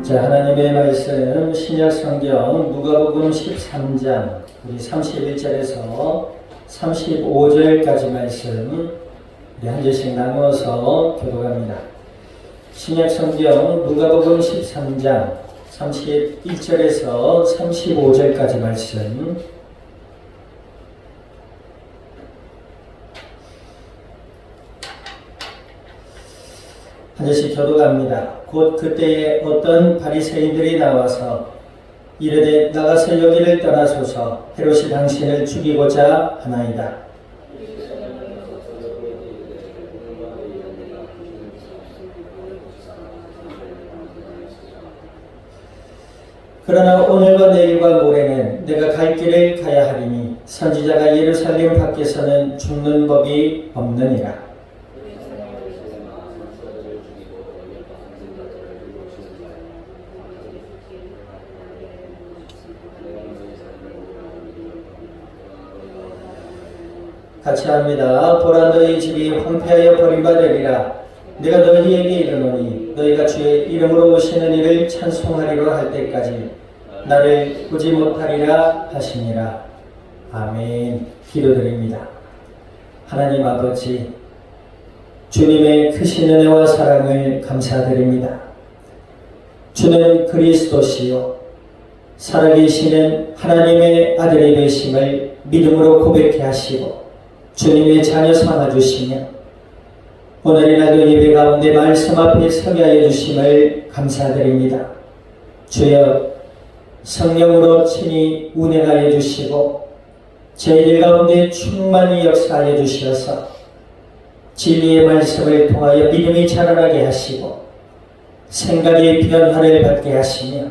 자, 하나님의 말씀 신약 성경 누가복음 13장 우리 31절에서 35절까지 말씀 우리 한 절씩 나누어서 교독합니다. 신약 성경 누가복음 13장 31절에서 35절까지 말씀 한 절씩 교독합니다. 곧 그때에 어떤 바리새인들이 나와서 이르되 나가서 여기를 떠나소서 헤롯이 당신을 죽이고자 하나이다. 그러나 오늘과 내일과 모레는 내가 갈 길을 가야 하리니 선지자가 예루살렘 밖에서는 죽는 법이 없느니라. 같이 합니다. 보라 너희 집이 황폐하여 버림받으리라. 내가 너희에게 이르노니 너희가 주의 이름으로 오시는 이를 찬송하리로 할 때까지 나를 보지 못하리라 하시니라. 아멘. 기도드립니다. 하나님 아버지, 주님의 크신 은혜와 사랑을 감사드립니다. 주는 그리스도시요 살아계시는 하나님의 아들이 되심을 믿음으로 고백케 하시고 주님의 자녀 삼아주시며 오늘의 날도 예배 가운데 말씀 앞에 서게 하여 주심을 감사드립니다. 주여 성령으로 친히 운행하여 주시고 저희들 가운데 충만히 역사하여 주시어서 진리의 말씀을 통하여 믿음이 자라나게 하시고 생각의 변화를 받게 하시며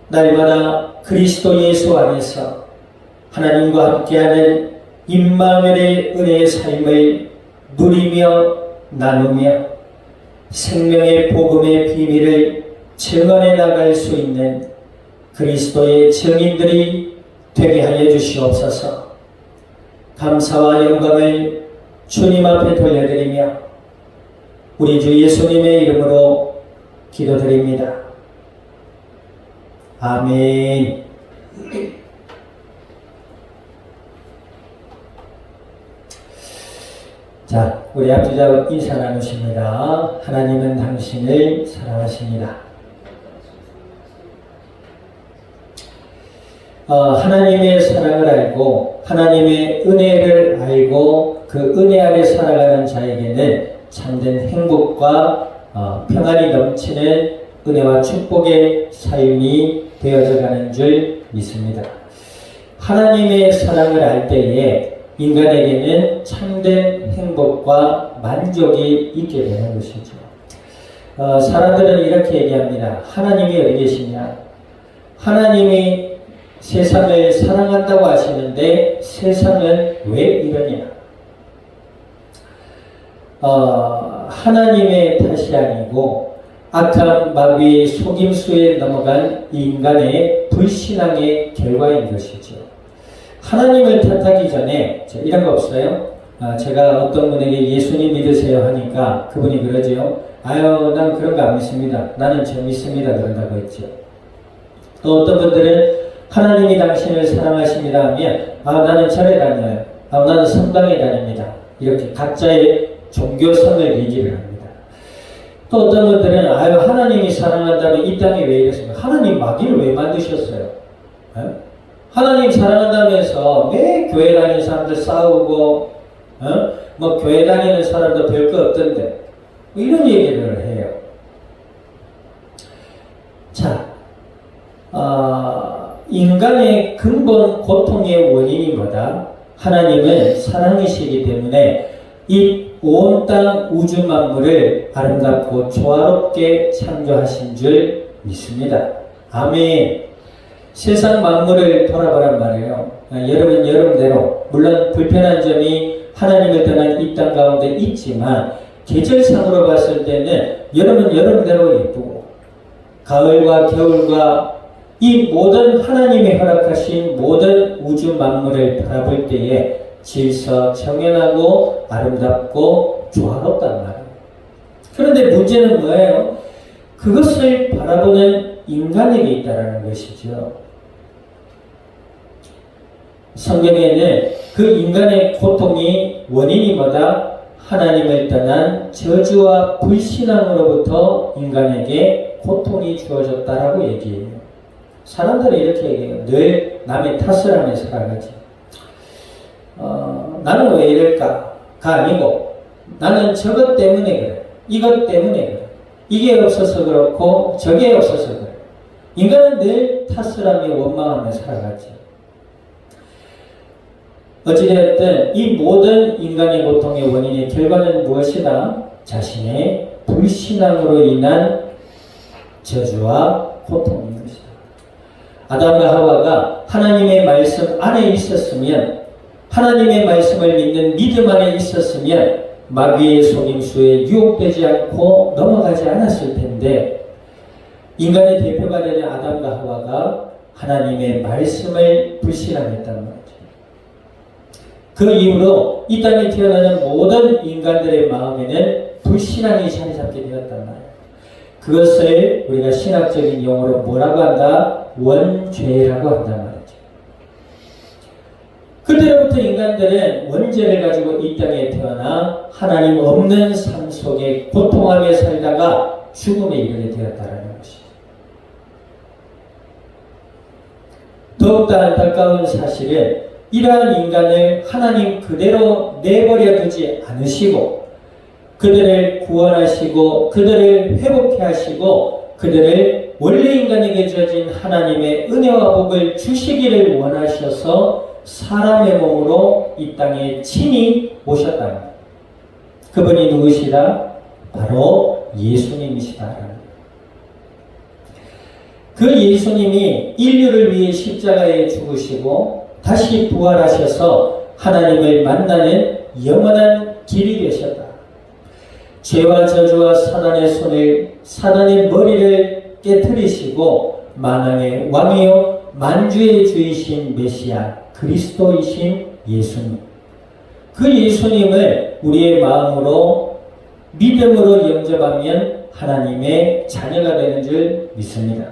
날마다 그리스도 예수 안에서 하나님과 함께하는 임마누엘의 은혜의 삶을 누리며 나누며 생명의 복음의 비밀을 증언해 나갈 수 있는 그리스도의 증인들이 되게 하여 주시옵소서. 감사와 영광을 주님 앞에 돌려드리며 우리 주 예수님의 이름으로 기도드립니다. 아멘. 자, 우리 앞주자 인사 나누십니다. 하나님은 당신을 사랑하십니다. 하나님의 사랑을 알고 하나님의 은혜를 알고 그 은혜 아래 살아가는 자에게는 참된 행복과 평안이 넘치는 은혜와 축복의 삶이 되어져가는 줄 믿습니다. 하나님의 사랑을 알 때에 인간에게는 참된 행복과 만족이 있게 되는 것이죠. 사람들은 이렇게 얘기합니다. 하나님이 어디 계시냐? 하나님이 세상을 사랑한다고 하시는데 세상은 왜 이러냐? 하나님의 탓이 아니고 악한 마귀의 속임수에 넘어간 인간의 불신앙의 결과인 것이죠. 하나님을 탓하기 전에 이런 거 없어요? 제가 어떤 분에게 예수님 믿으세요 하니까 그분이 그러죠. 아유, 난 그런 거 안 믿습니다. 나는 저 믿습니다. 그런다고 했죠. 또 어떤 분들은 하나님이 당신을 사랑하십니다 하면 나는 절에 다녀요. 나는 성당에 다닙니다. 이렇게 각자의 종교성을 얘기를 합니다. 또 어떤 분들은 하나님이 사랑한다면 이 땅에 왜 이랬습니까? 하나님 마귀를 왜 만드셨어요? 하나님 사랑한다면서 매 교회 다니는 사람들 싸우고 교회 다니는 사람도 별거 없던데 이런 얘기를 해요. 자, 인간의 근본 고통의 원인이 뭐다? 하나님은 사랑이시기 때문에 이 온 땅 우주 만물을 아름답고 조화롭게 창조하신 줄 믿습니다. 아멘. 세상 만물을 돌아보란 말이에요. 여러분 여러분대로 물론 불편한 점이 하나님을 떠난 이 땅 가운데 있지만 계절상으로 봤을 때는 여러분 여러분대로 예쁘고 가을과 겨울과 이 모든 하나님이 허락하신 모든 우주 만물을 바라볼 때에 질서 정연하고 아름답고 조화롭단 말이에요. 그런데 문제는 뭐예요? 그것을 바라보는 인간에게 있다는 것이죠. 성경에는 그 인간의 고통이 원인이 뭐다? 하나님을 떠난 저주와 불신앙으로부터 인간에게 고통이 주어졌다라고 얘기해요. 사람들은 이렇게 얘기해요. 늘 남의 탓을 하며 살아가지. 나는 왜 이럴까? 가 아니고 나는 저것 때문에 그래. 이것 때문에 그래. 이게 없어서 그렇고 저게 없어서 그래. 인간은 늘 탓을 하며 원망하며 살아가지. 어찌되었든 이 모든 인간의 고통의 원인의 결과는 무엇이다? 자신의 불신앙으로 인한 저주와 고통인 것이다. 아담과 하와가 하나님의 말씀 안에 있었으면, 하나님의 말씀을 믿는 믿음 안에 있었으면 마귀의 속임수에 유혹되지 않고 넘어가지 않았을 텐데, 인간의 대표가 되는 아담과 하와가 하나님의 말씀을 불신앙했단 말이죠. 그 이후로 이 땅에 태어나는 모든 인간들의 마음에는 불신앙이 자리 잡게 되었단 말이에요. 그것을 우리가 신학적인 용어로 뭐라고 한다? 원죄라고 한단 말이죠. 그때로부터 인간들은 원죄를 가지고 이 땅에 태어나 하나님 없는 삶 속에 고통하며 살다가 죽음에 이르게 되었다는 것이죠. 더욱더 안타까운 사실은 이러한 인간을 하나님 그대로 내버려 두지 않으시고 그들을 구원하시고 그들을 회복해 하시고 그들을 원래 인간에게 주어진 하나님의 은혜와 복을 주시기를 원하셔서 사람의 몸으로 이 땅에 친히 오셨다. 그분이 누구시다? 바로 예수님이시다. 그 예수님이 인류를 위해 십자가에 죽으시고 다시 부활하셔서 하나님을 만나는 영원한 길이 되셨다. 죄와 저주와 사단의 머리를 깨뜨리시고 만왕의 왕이요 만주의 주이신 메시아 그리스도이신 예수님, 그 예수님을 우리의 마음으로 믿음으로 영접하면 하나님의 자녀가 되는 줄 믿습니다.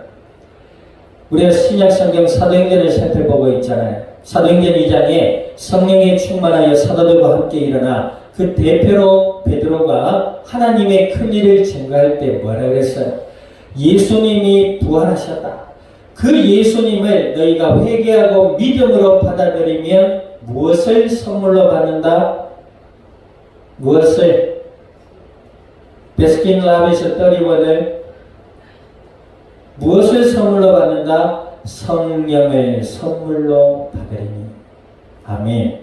우리가 신약성경 사도행전을 살펴보고 있잖아요. 사도행전 2장에 성령에 충만하여 사도들과 함께 일어나 그 대표로 베드로가 하나님의 큰 일을 증거할 때 뭐라 그랬어요? 예수님이 부활하셨다. 그 예수님을 너희가 회개하고 믿음으로 받아들이면 무엇을 선물로 받는다? 무엇을? 베스킨라빈스 떠리원을 무엇을 선물로 받는다? 성령을 선물로 받으리니. 아멘.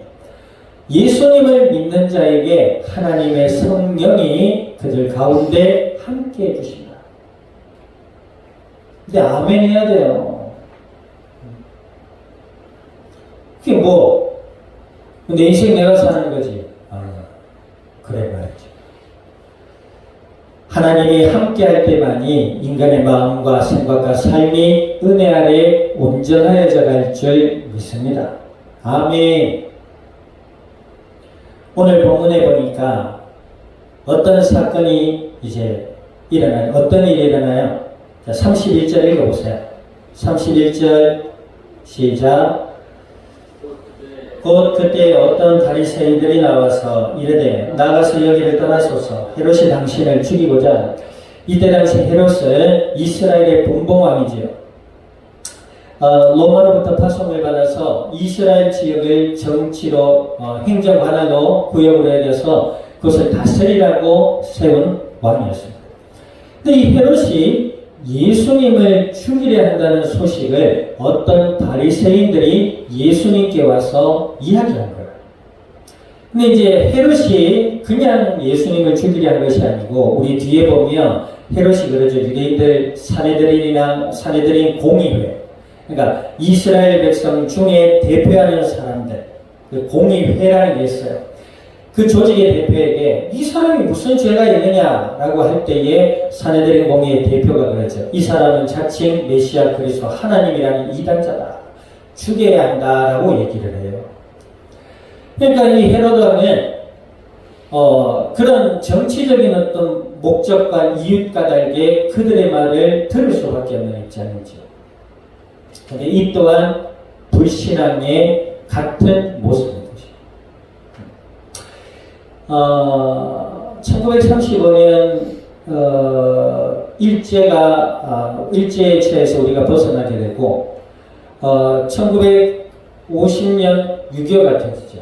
예수님을 믿는 자에게 하나님의 성령이 그들 가운데 함께 해주신다. 근데 아멘 해야 돼요. 그게 뭐? 내 인생 내가 사는 거지. 그래 말이지. 하나님이 함께할 때만이 인간의 마음과 생각과 삶이 은혜 아래 온전하여져 갈 줄 믿습니다. 아멘. 오늘 본문에 보니까 어떤 사건이 이제 일어나요? 어떤 일이 일어나요? 자, 31절 읽어보세요. 31절 시작. 곧 그때 어떤 바리새인들이 나와서 이르되 나가서 여기를 떠나소서. 헤롯이 당신을 죽이고자. 이때 당시 헤롯은 이스라엘의 분봉왕이지요. 로마로부터 파송을 받아서 이스라엘 지역을 정치로 행정 하나로 구역으로 해서 그것을 다스리라고 세운 왕이었습니다. 근데 이 헤롯이 예수님을 죽이려 한다는 소식을 어떤 바리새인들이 예수님께 와서 이야기한 거예요. 근데 이제 헤롯이 그냥 예수님을 죽이려 한 것이 아니고 우리 뒤에 보면 헤롯이 그러죠. 유대인들 사내들인 공의회, 그러니까 이스라엘 백성 중에 대표하는 사람들, 그 공의회라는 게 있어요. 그 조직의 대표에게 이 사람이 무슨 죄가 있느냐라고 할 때에 사내들인 공의회 대표가 그러죠. 이 사람은 자칭 메시아 그리스도 하나님이라는 이단자다. 죽여야 한다라고 얘기를 해요. 그러니까 이 헤로드는 그런 정치적인 어떤 목적과 이웃 까닭에 그들의 말을 들을 수밖에 없는 입장이죠. 근데 이 또한 불신앙의 같은 모습인 것입니다. 1935년 일제의 체에서 우리가 벗어나게 되고 1950년 6.25가 터지죠.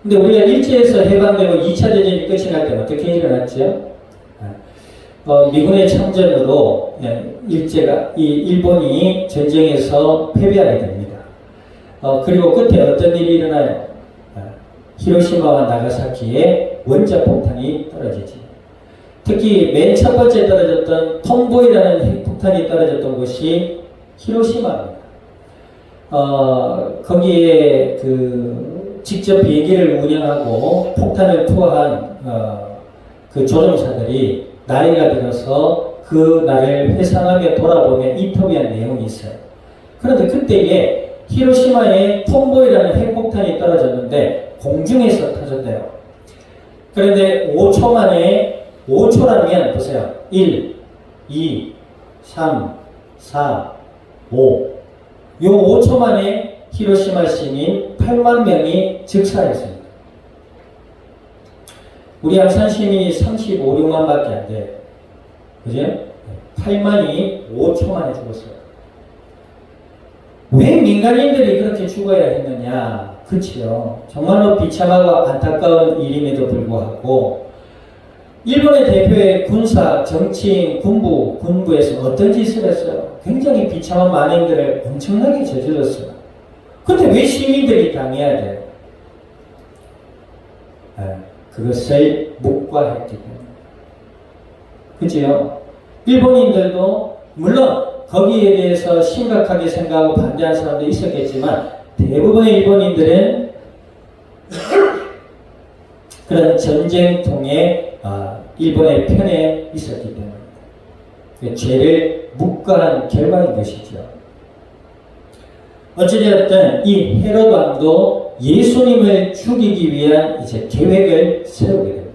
근데 우리가 일제에서 해방되고 2차 대전이 끝이 날 때 어떻게 일어났죠? 미군의 참전으로 일본이 전쟁에서 패배하게 됩니다. 그리고 끝에 어떤 일이 일어나요? 히로시마와 나가사키에 원자폭탄이 떨어지지. 특히 맨 첫 번째 떨어졌던 톰보이라는 핵폭탄이 떨어졌던 곳이 히로시마입니다. 거기에 직접 비행기를 운영하고 폭탄을 투하한 그 조종사들이 나이가 들어서 그 날을 회상하며 돌아보면 인터뷰한 내용이 있어요. 그런데 그때에 히로시마에 톰보이라는 핵폭탄이 떨어졌는데 공중에서 터졌대요. 그런데 5초 만에, 5초라면 보세요. 1, 2, 3, 4, 5. 요 5초 만에 히로시마 시민 8만 명이 즉사했습니다. 우리 양산 시민이 35, 6만 밖에 안 돼요. 그죠? 8만이 5초 만에 죽었어요. 왜 민간인들이 그렇게 죽어야 했느냐? 그치요. 정말로 비참하고 안타까운 일임에도 불구하고 일본의 대표의 군사, 정치인, 군부에서 어떤 짓을 했어요? 굉장히 비참한 만행들을 엄청나게 저질렀어요. 근데 왜 시민들이 당해야 돼요? 그것을 묵과했기 때문에. 그치요? 일본인들도 물론 거기에 대해서 심각하게 생각하고 반대하는 사람도 있었겠지만 대부분의 일본인들은 그런 전쟁통에 일본의 편에 있었기 때문에 죄를 묵과한 결과인 것이죠. 어찌되었든 이 헤롯 왕도 예수님을 죽이기 위한 이제 계획을 세우게 됩니다.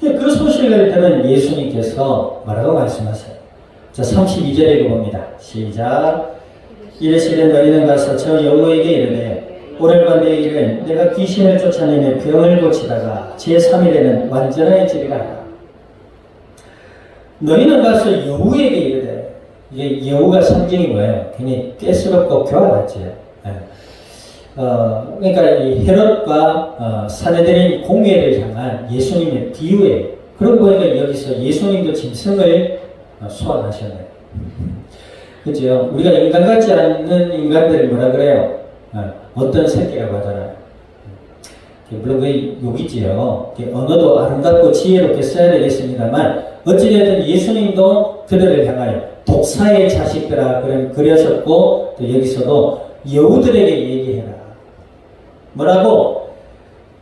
그 소식을 들은 예수님께서 뭐라고 말씀하세요? 자, 32절에 봅니다. 시작. 이르시되 너희는 가서 저 여우에게 이르되 오늘과 내일은 내가 귀신을 쫓아내며 병을 고치다가 제3일에는 완전해지리라 하라. 너희는 가서 여우에게 이르되, 이게 여우가 상징이 뭐예요? 괜히 깨스럽고 교활하죠. 그러니까 이 헤롯과 사내들인 공회를 향한 예수님의 비유예요. 그러고 보니까 여기서 예수님도 짐승을 소환하셨네요. 그죠? 우리가 인간 같지 않는 인간들을 뭐라 그래요? 어떤 새끼라고 하잖아요. 물론 그게 욕이지요. 언어도 아름답고 지혜롭게 써야 되겠습니다만 어찌되든 예수님도 그들을 향하여 독사의 자식들아 그러셨고 또 여기서도 여우들에게 얘기해라. 뭐라고?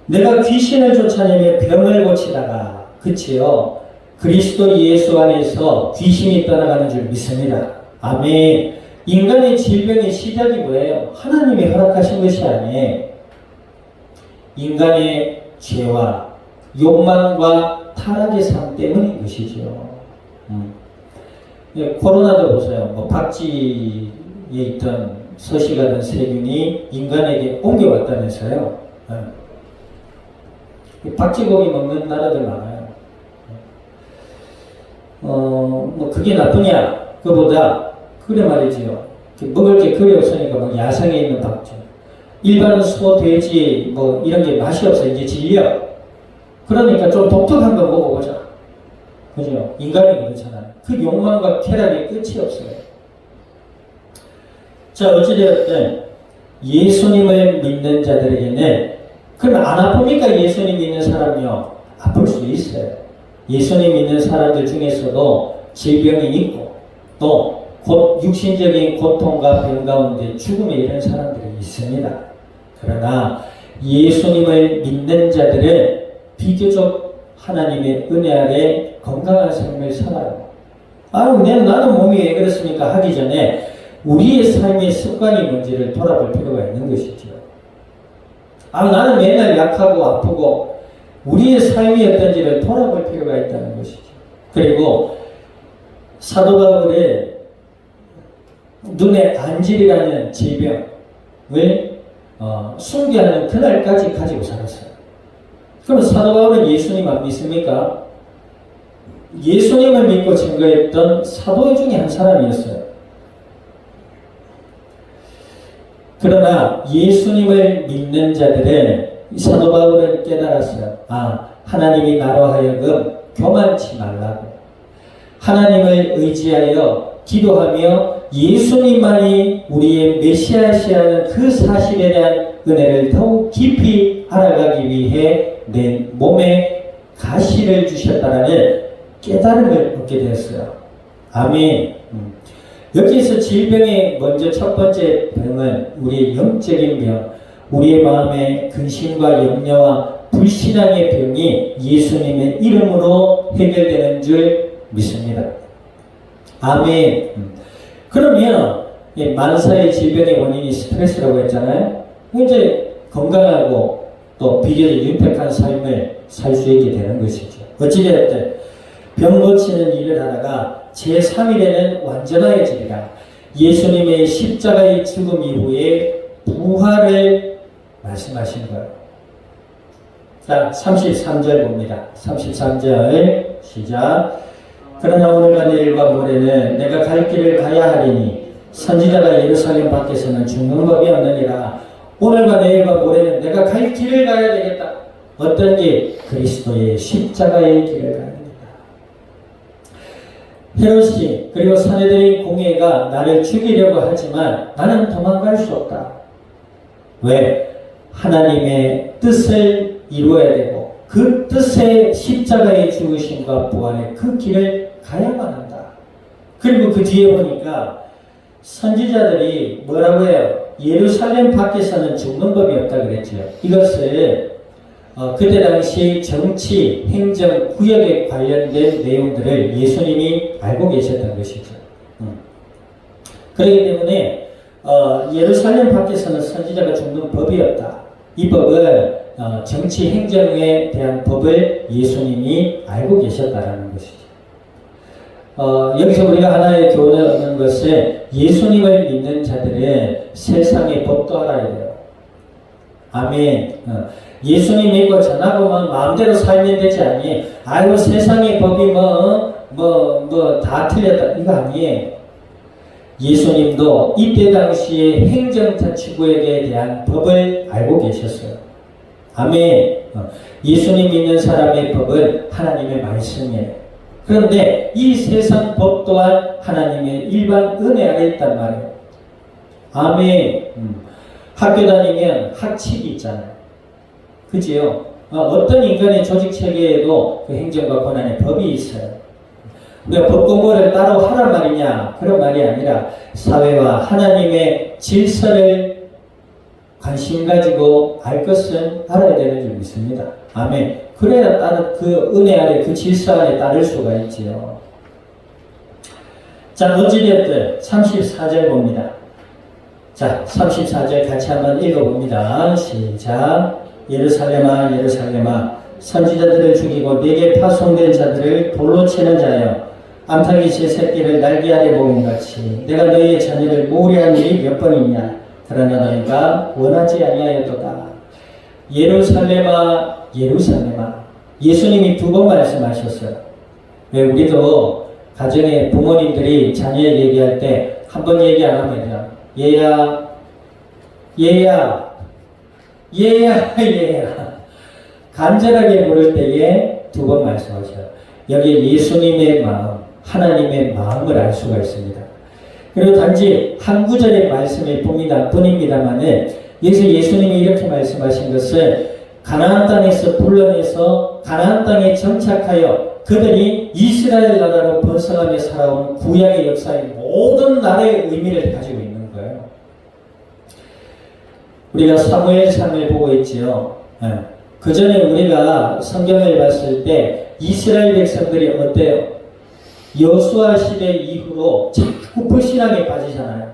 내가 귀신을 쫓아내며 병을 고치다가 그치요? 그리스도 예수 안에서 귀신이 떠나가는 줄 믿습니다. 아멘. 인간의 질병의 시작이 뭐예요? 하나님이 허락하신 것이 아니에요. 인간의 죄와 욕망과 타락의 삶 때문인 것이죠. 코로나도 보세요. 뭐 박쥐에 있던 서식하던 세균이 인간에게 옮겨왔다면서요. 박쥐고기 먹는 나라들 많아요. 뭐 그게 나쁘냐? 그보다 그래 말이지요. 먹을 게 그리 없으니까 막 야생에 있는 박쥐. 일반 소, 돼지 뭐 이런 게 맛이 없어. 이제 질려. 그러니까 좀 독특한 거 먹어보자. 그죠? 인간이 그렇잖아요. 그 욕망과 쾌락이 끝이 없어요. 자, 어찌되었든 예수님을 믿는 자들에게는 그럼 안 아픕니까? 예수님 믿는 사람이요. 아플 수 있어요. 예수님 믿는 사람들 중에서도 질병이 있고 또 육신적인 고통과 병 가운데 죽음에 이른 사람들이 있습니다. 그러나 예수님을 믿는 자들은 비교적 하나님의 은혜 아래 건강한 삶을 살아요. 나는 몸이 왜 그렇습니까? 하기 전에 우리의 삶의 습관이 뭔지를 돌아볼 필요가 있는 것이죠. 나는 맨날 약하고 아프고 우리의 삶이 어떤지를 돌아볼 필요가 있다는 것이죠. 그리고 사도 바울의 눈의 안질이라는 질병을 숭배하는 그날까지 가지고 살았어요. 그럼 사도 바울은 예수님 안 믿습니까? 예수님을 믿고 증거했던 사도 중에 한 사람이었어요. 그러나 예수님을 믿는 자들은 사도 바울은 깨달았어요. 하나님이 나로 하여금 교만치 말라고, 하나님을 의지하여 기도하며 예수님만이 우리의 메시아시라는 그 사실에 대한 은혜를 더욱 깊이 알아가기 위해 내 몸에 가시를 주셨다라는 깨달음을 얻게 되었어요. 아멘. 여기에서 질병의 먼저 첫 번째 병은 우리의 영적인 병, 우리의 마음의 근심과 염려와 불신앙의 병이 예수님의 이름으로 해결되는 줄 믿습니다. 아멘. 그러면 만사의 질병의 원인이 스트레스라고 했잖아요. 이제 건강하고 또 비교적 윤택한 삶을 살 수 있게 되는 것이죠. 어찌되었든 병 고치는 일을 하다가 제3일에는 완전하여지리라. 예수님의 십자가의 죽음 이후에 부활을 말씀하신 거예요. 자, 33절 봅니다. 33절 시작. 그러나 오늘과 내일과 모레는 내가 갈 길을 가야 하리니 선지자가 예루살렘 밖에서는 죽는 법이 없느니라. 오늘과 내일과 모레는 내가 갈 길을 가야 되겠다. 어떤 길? 그리스도의 십자가의 길을 가야 됩니다. 헤롯이 그리고 사내들의 공회가 나를 죽이려고 하지만 나는 도망갈 수 없다. 왜? 하나님의 뜻을 이루어야 되고 그 뜻의 십자가의 죽으심과 부활의 그 길을 가야만 한다. 그리고 그 뒤에 보니까 선지자들이 뭐라고 해요? 예루살렘 밖에서는 죽는 법이 없다 그랬죠. 이것을 그때 당시 정치, 행정, 구역에 관련된 내용들을 예수님이 알고 계셨던 것이죠. 그렇기 때문에 예루살렘 밖에서는 선지자가 죽는 법이 없다. 이 법을 정치, 행정에 대한 법을 예수님이 알고 계셨다라는 것이죠. 여기서 우리가 하나의 교훈을 얻는 것은 예수님을 믿는 자들은 세상의 법도 알아야 돼요. 아멘. 예수님 믿고 전하고만 마음대로 살면 되지 않니? 아이고 세상의 법이 다 틀렸다. 이거 아니에요. 예수님도 이때 당시에 행정자치구역에 대한 법을 알고 계셨어요. 아멘. 예수님 믿는 사람의 법은 하나님의 말씀이에요. 그런데 이 세상 법 또한 하나님의 일반 은혜 아래 있단 말이에요. 아멘. 학교 다니면 학칙이 있잖아요. 그지요? 어떤 인간의 조직 체계에도 그 행정과 권한의 법이 있어요. 우리가 법 공부를 따로 하란 말이냐? 그런 말이 아니라 사회와 하나님의 질서를 관심 가지고 알 것은 알아야 되는 줄 믿습니다. 아멘. 그래야 따른 그 은혜 아래 그 질서 안에 따를 수가 있지요. 자, 어찌되었든 34절 봅니다. 자, 34절 같이 한번 읽어봅니다. 시작. 예루살렘아 예루살렘아 선지자들을 죽이고 내게 파송된 자들을 돌로 치는 자여 암탉이의 새끼를 날개 아래 모음같이 내가 너희의 자녀를 모리한 일이 몇 번이냐. 그러나 너희가 원하지 아니하였도다. 예루살렘아 예루살렘아. 예수님이 두 번 말씀하셨어요. 왜? 우리도 가정에 부모님들이 자녀 얘기할 때 한 번 얘기 안 하면 얘야 간절하게 부를 때에 두 번 말씀하셔요. 여기에 예수님의 마음, 하나님의 마음을 알 수가 있습니다. 그리고 단지 한 구절의 말씀일 뿐입니다만은 여기서 예수님이 이렇게 말씀하신 것은 가나안 땅에서 불러내서 가나안 땅에 정착하여 그들이 이스라엘 나라로 번성하며 살아온 구약의 역사의 모든 나라의 의미를 가지고 있는 거예요. 우리가 사무엘상을 보고 있지요. 그 전에 우리가 성경을 봤을 때 이스라엘 백성들이 어때요? 여호수아 시대 이후로 자꾸 불신앙에 빠지잖아요.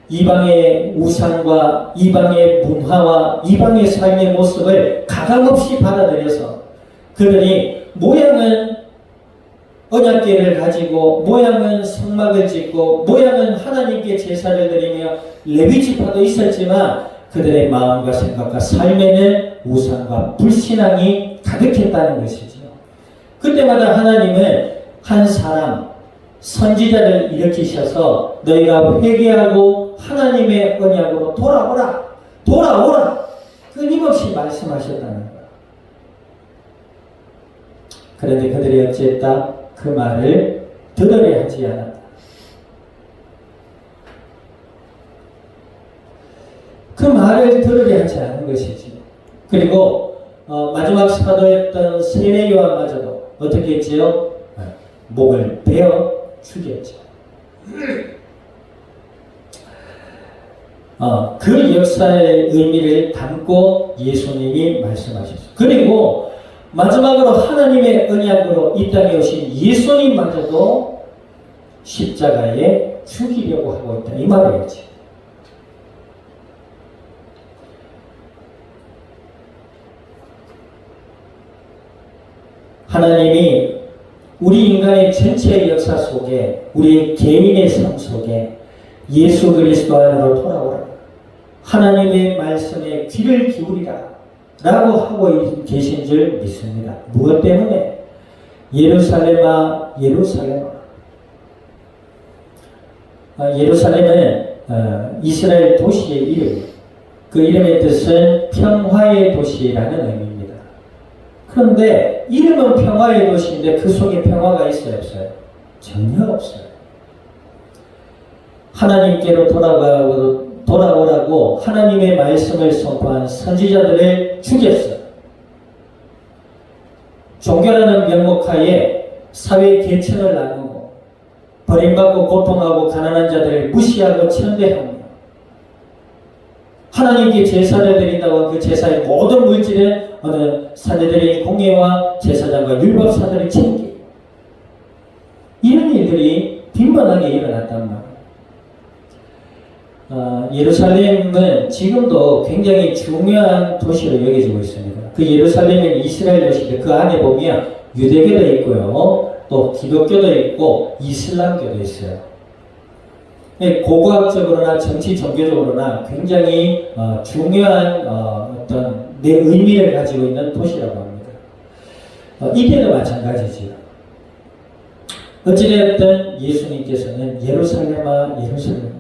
이방의 우상과 이방의 문화와 이방의 삶의 모습을 가감없이 받아들여서 그들이 모양은 언약궤를 가지고 모양은 성막을 짓고 모양은 하나님께 제사를 드리며 레위 지파도 있었지만 그들의 마음과 생각과 삶에는 우상과 불신앙이 가득했다는 것이죠. 그때마다 하나님은 한 사람 선지자를 일으키셔서 너희가 회개하고 하나님의 언약으로 돌아오라 끊임없이 말씀하셨다는 거예요. 그런데 그들이 어찌했다? 그 말을 들으려 하지 않았다. 그 말을 들으려 하지 않은 것이지. 그리고 마지막 사도였던 세례 요한마저도 어떻게 했지요? 목을 베어 죽였죠. 그 역사의 의미를 담고 예수님이 말씀하셨어요. 그리고 마지막으로 하나님의 언약으로 이 땅에 오신 예수님마저도 십자가에 죽이려고 하고 있다. 이 말이었지. 하나님이 우리 인간의 전체의 역사 속에 우리 개인의 삶 속에 예수 그리스도 안으로 돌아오라. 하나님의 말씀에 귀를 기울이라. 라고 하고 계신 줄 믿습니다. 무엇 때문에? 예루살렘아 예루살렘아. 예루살렘은 이스라엘 도시의 이름, 그 이름의 뜻은 평화의 도시라는 의미입니다. 그런데 이름은 평화의 도시인데 그 속에 평화가 있어요? 없어요? 전혀 없어요. 하나님께로 돌아오라고 하나님의 말씀을 선포한 선지자들을 죽였어요. 종교라는 명목하에 사회 계층을 나누고 버림받고 고통하고 가난한 자들을 무시하고 천대하며 하나님께 제사를 드린다고 그 제사의 모든 물질은 어느 사내들의 공예와 제사장과 율법사들이 챙기고 이런 일들이 빈번하게 일어났단 말이에요. 예루살렘은 지금도 굉장히 중요한 도시로 여겨지고 있습니다. 그 예루살렘은 이스라엘 도시인데 그 안에 보면 유대교도 있고요. 또 기독교도 있고 이슬람교도 있어요. 고고학적으로나 정치 종교적으로나 굉장히 중요한 어떤 내 의미를 가지고 있는 도시라고 합니다. 이때도 마찬가지지요. 어찌되었든 예수님께서는 예루살렘아 예루살렘아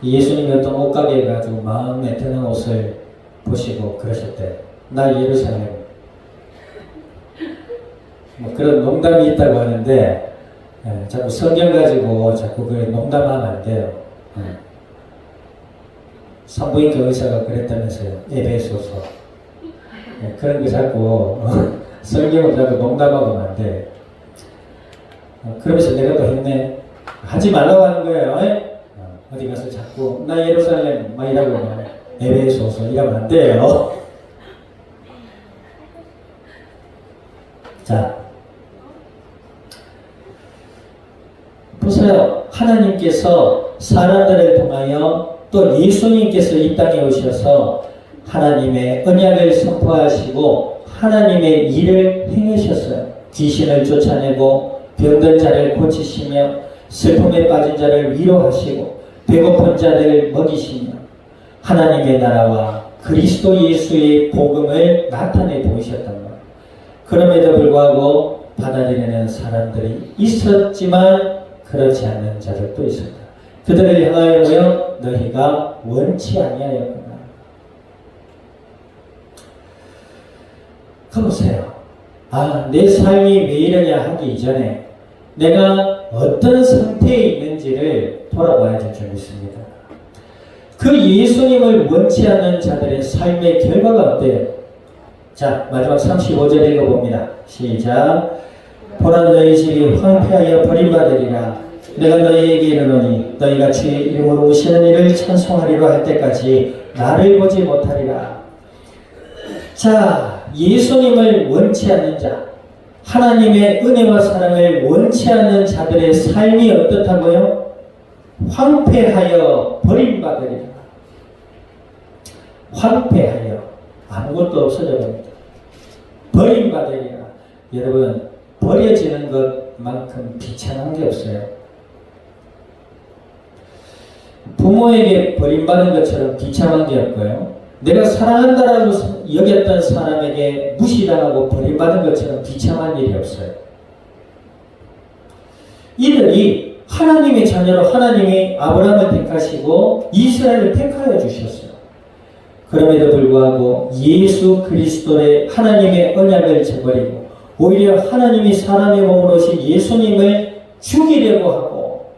예수님이 어떤 옷가게에 가지고 마음에 드는 옷을 보시고 그러셨대. 나 예루살렘. 뭐 그런 농담이 있다고 하는데 자꾸 성경 가지고 자꾸 그 농담하면 안 돼요. 산부인과 의사가 그랬다면서요. 에베소서. 그런 거 자꾸 성경을 자꾸 농담하면 안 돼. 그러면서 내가 또 했네. 하지 말라고 하는 거예요. 어디 가서 자꾸 나 예루살렘 막 이라고 에베소서 이러면 안 돼요. 자, 보세요. 하나님께서 사람들을 통하여 또 예수님께서 이 땅에 오셔서 하나님의 언약을 선포하시고 하나님의 일을 행하셨어요. 귀신을 쫓아내고 병든 자를 고치시며 슬픔에 빠진 자를 위로하시고 배고픈 자들을 먹이시며 하나님의 나라와 그리스도 예수의 복음을 나타내 보이셨단 말이에요. 그럼에도 불구하고 받아들이는 사람들이 있었지만 그렇지 않는 자들도 있었다. 그들을 향하여 너희가 원치 아니하였구나. 가보세요. 내 삶이 왜 이러냐 하기 이전에 내가 어떤 상태에 있는지를 돌아봐야 될 줄 믿습니다. 그 예수님을 원치 않는 자들의 삶의 결과가 어때요? 자, 마지막 35절 읽어봅니다. 시작. 보라 너희 집이 황폐하여 버림받으리라. 내가 너희에게 이르노니 너희가 주의 이름으로 오시는 이를 찬송하리라 할 때까지 나를 보지 못하리라. 자, 예수님을 원치 않는 자, 하나님의 은혜와 사랑을 원치 않는 자들의 삶이 어떻다고요? 황폐하여 버림받으리라. 황폐하여 아무것도 없어져 버립니다. 버림받으리라. 여러분, 버려지는 것만큼 비참한 게 없어요. 부모에게 버림받은 것처럼 비참한 게 없고요. 내가 사랑한다라고 여겼던 사람에게 무시당하고 버림받은 것처럼 비참한 일이 없어요. 이들이 하나님의 자녀로 하나님이 아브라함을 택하시고 이스라엘을 택하여 주셨어요. 그럼에도 불구하고 예수 그리스도의 하나님의 언약을 저버리고 오히려 하나님이 사람의 몸으로 오신 예수님을 죽이려고 하고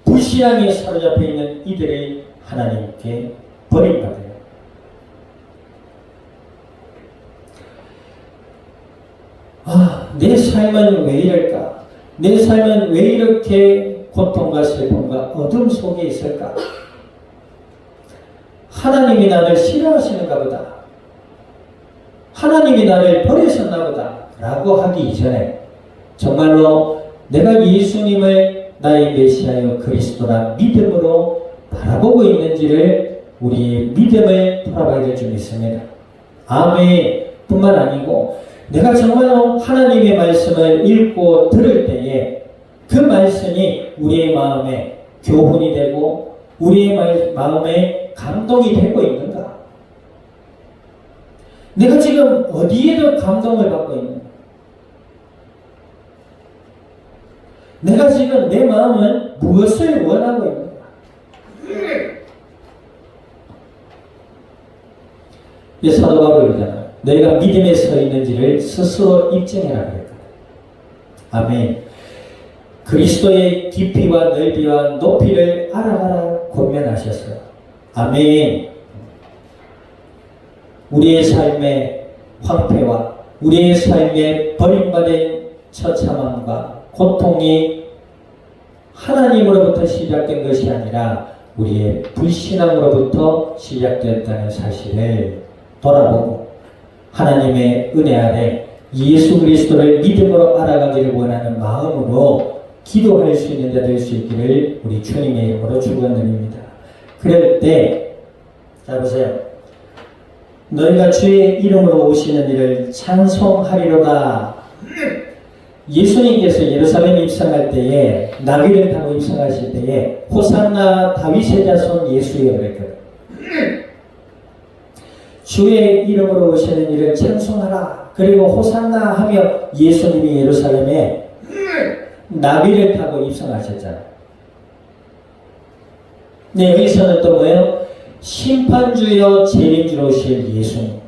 불신앙에 사로잡혀 있는 이들이 하나님께 버림받아요. 내 삶은 왜 이럴까? 내 삶은 왜 이렇게 고통과 슬픔과 어둠 속에 있을까? 하나님이 나를 싫어하시는가 보다. 하나님이 나를 버리셨나 보다. 라고 하기 이전에 정말로 내가 예수님을 나의 메시아여 그리스도라 믿음으로 바라보고 있는지를 우리의 믿음을 돌아봐야 될 줄 믿습니다. 아멘 뿐만 아니고 내가 정말로 하나님의 말씀을 읽고 들을 때에 그 말씀이 우리의 마음에 교훈이 되고 우리의 마음에 감동이 되고 있는가? 내가 지금 어디에도 감동을 받고 있는가? 내가 지금 내 마음은 무엇을 원하고 있는가? 이 사도 바울이잖아요. 너희가 믿음에 서 있는지를 스스로 입증해라 그랬거든. 아멘. 그리스도의 깊이와 넓이와 높이를 알아가라 권면하셨어요. 아멘. 우리의 삶의 황폐와 우리의 삶의 버림받은 처참함과 고통이 하나님으로부터 시작된 것이 아니라 우리의 불신앙으로부터 시작되었다는 사실을 돌아보고 하나님의 은혜 아래 예수 그리스도를 믿음으로 알아가기를 원하는 마음으로 기도할 수 있는 자 될 수 있기를 우리 주님의 이름으로 축원드립니다. 그럴 때, 자 보세요. 너희가 주의 이름으로 오시는 이를 찬송하리로다. 예수님께서 예루살렘에 입성할 때에 나귀를 타고 입성하실 때에 호산나 다윗의 자손 예수여 그랬거든. 주의 이름으로 오시는 이를 찬송하라. 그리고 호산나 하며 예수님이 예루살렘에 나귀를 타고 입성하셨잖아요. 네, 여기서는 또 뭐예요? 심판주여 재림주로 오실 예수님.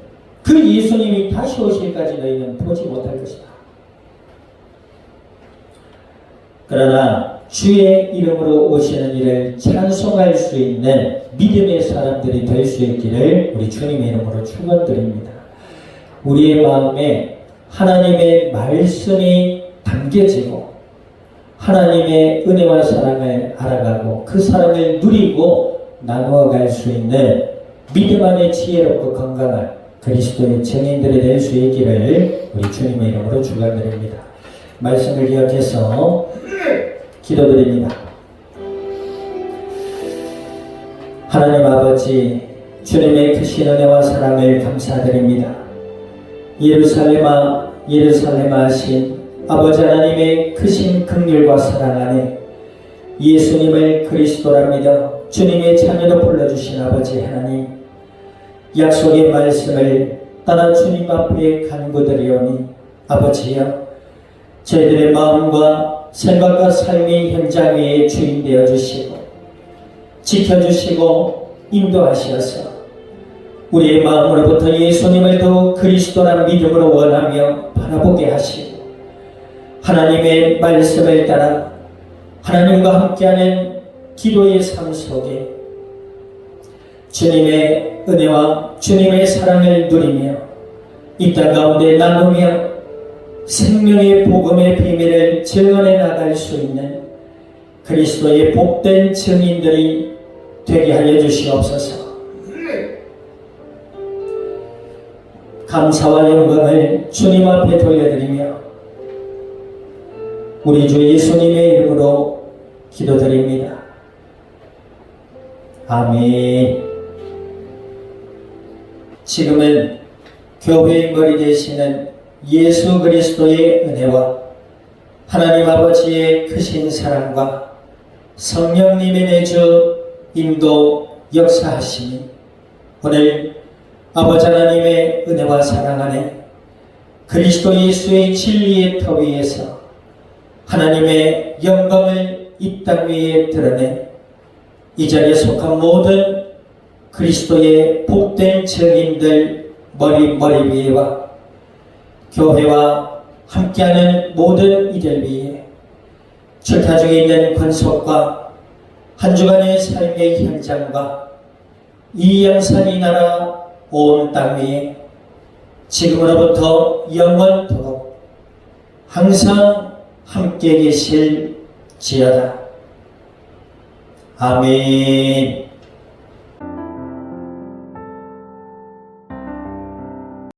그 예수님이 다시 오실까지 너희는 보지 못할 것이다. 그러나 주의 이름으로 오시는 이를 찬송할 수 있는 믿음의 사람들이 될 수 있기를 우리 주님의 이름으로 축원드립니다. 우리의 마음에 하나님의 말씀이 담겨지고 하나님의 은혜와 사랑을 알아가고 그 사랑을 누리고 나누어갈 수 있는 믿음 안에 지혜롭고 건강한 그리스도의 증인들이 될 수 있기를 우리 주님의 이름으로 축원드립니다. 말씀을 기억해서 기도드립니다. 하나님 아버지, 주님의 크신 은혜와 사랑을 감사드립니다. 예루살렘아 하신 아버지 하나님의 크신 긍휼과 사랑 안에 예수님을 그리스도라 믿어 주님의 자녀로 불러주신 아버지 하나님, 약속의 말씀을 따라 주님 앞에 간구드리오니 아버지여, 저희들의 마음과 생각과 삶의 현장 위에 주인 되어 주시고 지켜주시고 인도하시어서 우리의 마음으로부터 예수님을 더욱 그리스도란 믿음으로 원하며 바라보게 하시고 하나님의 말씀을 따라 하나님과 함께하는 기도의 삶 속에 주님의 은혜와 주님의 사랑을 누리며 이 땅 가운데 나누며 생명의 복음의 비밀을 증언해 나갈 수 있는 그리스도의 복된 증인들이 되게 하여 주시옵소서. 감사와 영광을 주님 앞에 돌려드리며 우리 주 예수님의 이름으로 기도드립니다. 아멘. 지금은 교회의 머리 되시는 예수 그리스도의 은혜와 하나님 아버지의 크신 사랑과 성령님의 내주 인도 역사하심이 오늘 아버지 하나님의 은혜와 사랑 안에 그리스도 예수의 진리의 터 위에서 하나님의 영광을 이 땅 위에 드러내 이 자리에 속한 모든 그리스도의 복된 증인들 머리 위에와 교회와 함께하는 모든 이들 위에 출타 중에 있는 권속과 한 주간의 삶의 현장과 이 영산이 나라 온 땅 위에 지금으로부터 영원토록 항상 함께 계실지어다. 아멘.